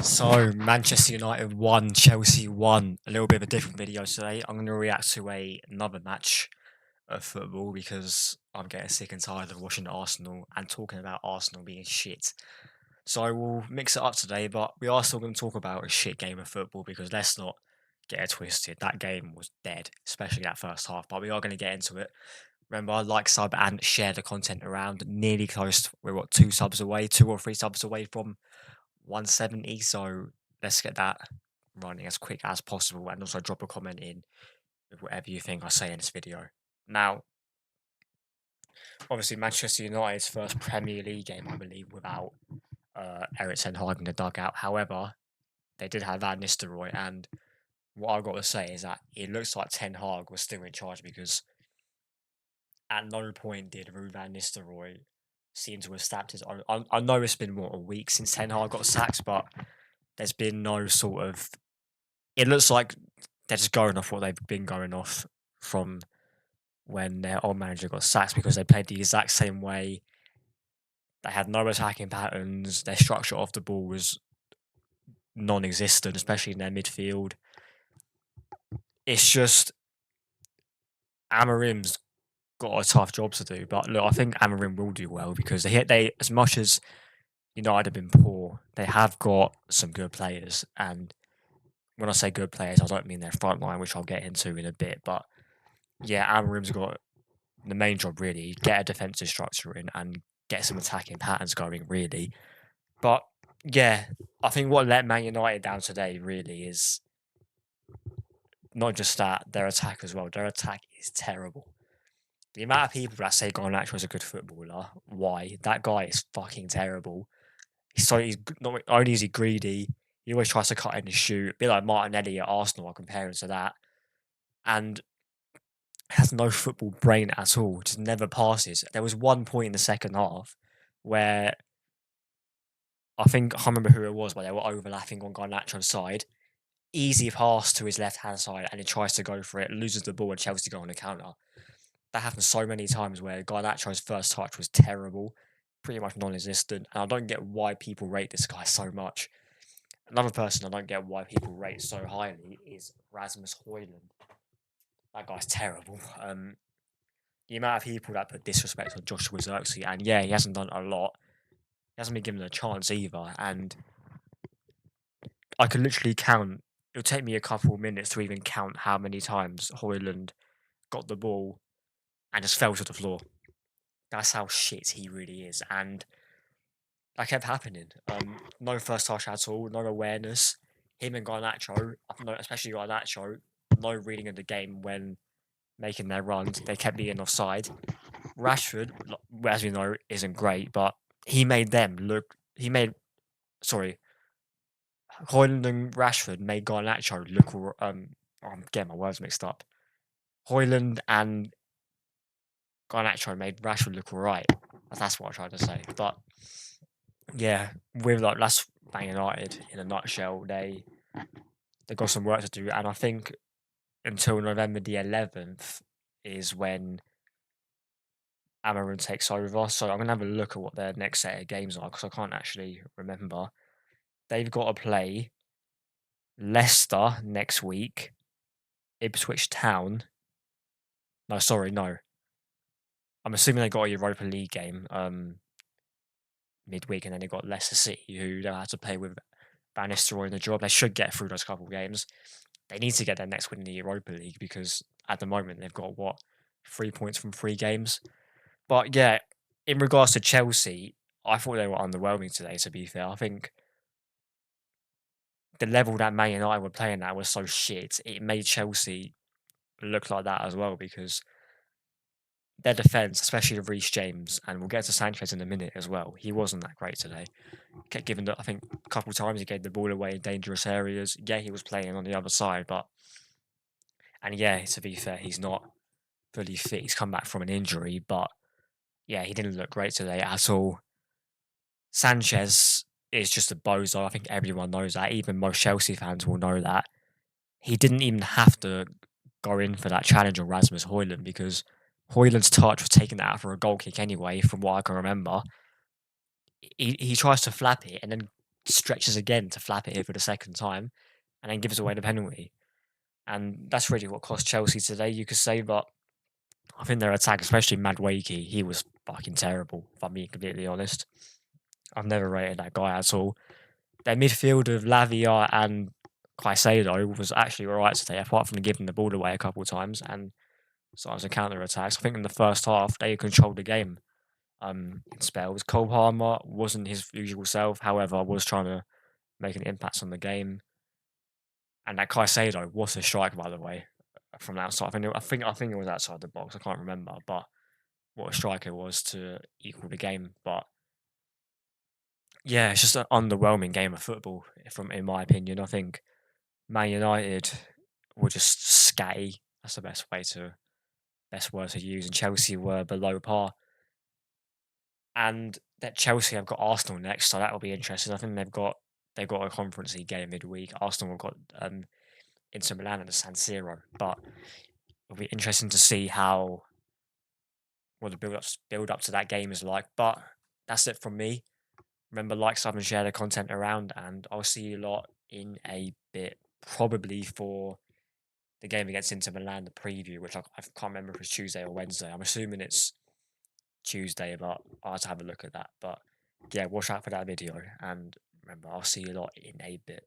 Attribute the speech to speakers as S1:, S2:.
S1: So Manchester United won, Chelsea won. A little bit of a different video today. I'm going to react to another match of football because I'm getting sick and tired of watching Arsenal and talking about Arsenal being shit. So I will mix it up today, but we are still going to talk about a shit game of football because let's not get it twisted. That game was dead, especially that first half. But we are going to get into it. Remember, like, sub, and share the content around. Nearly close. We're what, 2 subs away, 2 or 3 subs away from 170. So let's get that running as quick as possible, and also drop a comment in with whatever you think I say in this video. Now, obviously, Manchester United's first Premier League game, I believe, without Eric Ten Hag in the dugout. However, they did have Van Nistelrooy, and what I've got to say is that it looks like Ten Hag was still in charge because at no point did Ruud Van Nistelrooy seem to have stabbed his own. I know it's been, a week since Ten Hag got sacked, but there's been no sort of. It looks like they're just going off what they've been going off from when their old manager got sacked because they played the exact same way. They had no attacking patterns. Their structure off the ball was non-existent, especially in their midfield. It's just Amarim's got a tough job to do, but look, I think Amarim will do well because they as much as United have been poor, they have got some good players. And when I say good players, I don't mean their front line, which I'll get into in a bit. But yeah, Amarim's got the main job really: get a defensive structure in and get some attacking patterns going, really. But yeah, I think what let Man United down today really is not just that, their attack as well. Their attack is terrible. The amount of people that say Garnacho is a good footballer, why? That guy is fucking terrible. He's not only is he greedy, he always tries to cut in and shoot. A bit like Martinelli at Arsenal, I compare him to that. And has no football brain at all, just never passes. There was one point in the second half where I can't remember who it was, but they were overlapping on Garnacho's side. Easy pass to his left hand side, and he tries to go for it, loses the ball, and Chelsea go on the counter. That happened so many times where Garnacho's first touch was terrible, pretty much non-existent, and I don't get why people rate this guy so much. Another person I don't get why people rate so highly is Rasmus Højlund. That guy's terrible. The amount of people that put disrespect on Joshua Zirkzee, and yeah, he hasn't done a lot. He hasn't been given a chance either, and I can literally count. It'll take me a couple of minutes to even count how many times Højlund got the ball and just fell to the floor. That's how shit he really is, and that kept happening. No first touch at all, no awareness. Him and Garnacho, especially Garnacho, no reading of the game when making their runs. They kept being offside. Rashford, as we know, isn't great, but he made them look. Højlund and Rashford made Garnacho look. I'm getting my words mixed up. Højlund and Garnacho made Rashford look alright. That's what I tried to say. But yeah, that's Man United in a nutshell. They got some work to do, and I think until November the 11th is when Amarim takes over. So I'm gonna have a look at what their next set of games are because I can't actually remember. They've got to play Leicester next week, Ipswich Town. No. I'm assuming they got a Europa League game midweek, and then they got Leicester City, who they'll have to play with Van Nistelrooy in the job. They should get through those couple of games. They need to get their next win in the Europa League because at the moment they've got 3 points from 3 games. But yeah, in regards to Chelsea, I thought they were underwhelming today, to be fair. I think the level that Man United were playing at was so shit, it made Chelsea look like that as well because their defence, especially of Reece James, and we'll get to Sanchez in a minute as well, he wasn't that great today. Kept giving I think a couple of times he gave the ball away in dangerous areas. Yeah, he was playing on the other side, and yeah, to be fair, he's not fully fit. He's come back from an injury, but yeah, he didn't look great today at all. Sanchez is just a bozo. I think everyone knows that. Even most Chelsea fans will know that. He didn't even have to go in for that challenge on Rasmus Højlund because Højlund's touch was taking that out for a goal kick anyway, from what I can remember. He tries to flap it and then stretches again to flap it here for the second time, and then gives away the penalty. And that's really what cost Chelsea today, you could say. But I think their attack, especially Madueke, he was fucking terrible, if I'm being completely honest. I've never rated that guy at all. Their midfield of Lavia and Caicedo was actually alright today, apart from giving the ball away a couple of times and starting to counter attacks. I think in the first half, they controlled the game in spells. Cole Palmer wasn't his usual self, however, was trying to make an impact on the game. And that Caicedo, what a strike, by the way, from outside. I think it was outside the box. I can't remember, but what a strike it was to equal the game. But yeah, it's just an underwhelming game of football, in my opinion. I think Man United were just scatty. That's the best word to use. And Chelsea were below par. And that Chelsea have got Arsenal next, so that will be interesting. I think they've got a Conference League game midweek. Arsenal have got Inter Milan at the San Siro, but it'll be interesting to see how what the build up to that game is like. But that's it from me. Remember, like, sub, and share the content around, and I'll see you lot in a bit, probably for the game against Inter Milan, the preview, which I can't remember if it's Tuesday or Wednesday. I'm assuming it's Tuesday, but I'll have to have a look at that. But yeah, watch out for that video, and remember, I'll see you lot in a bit.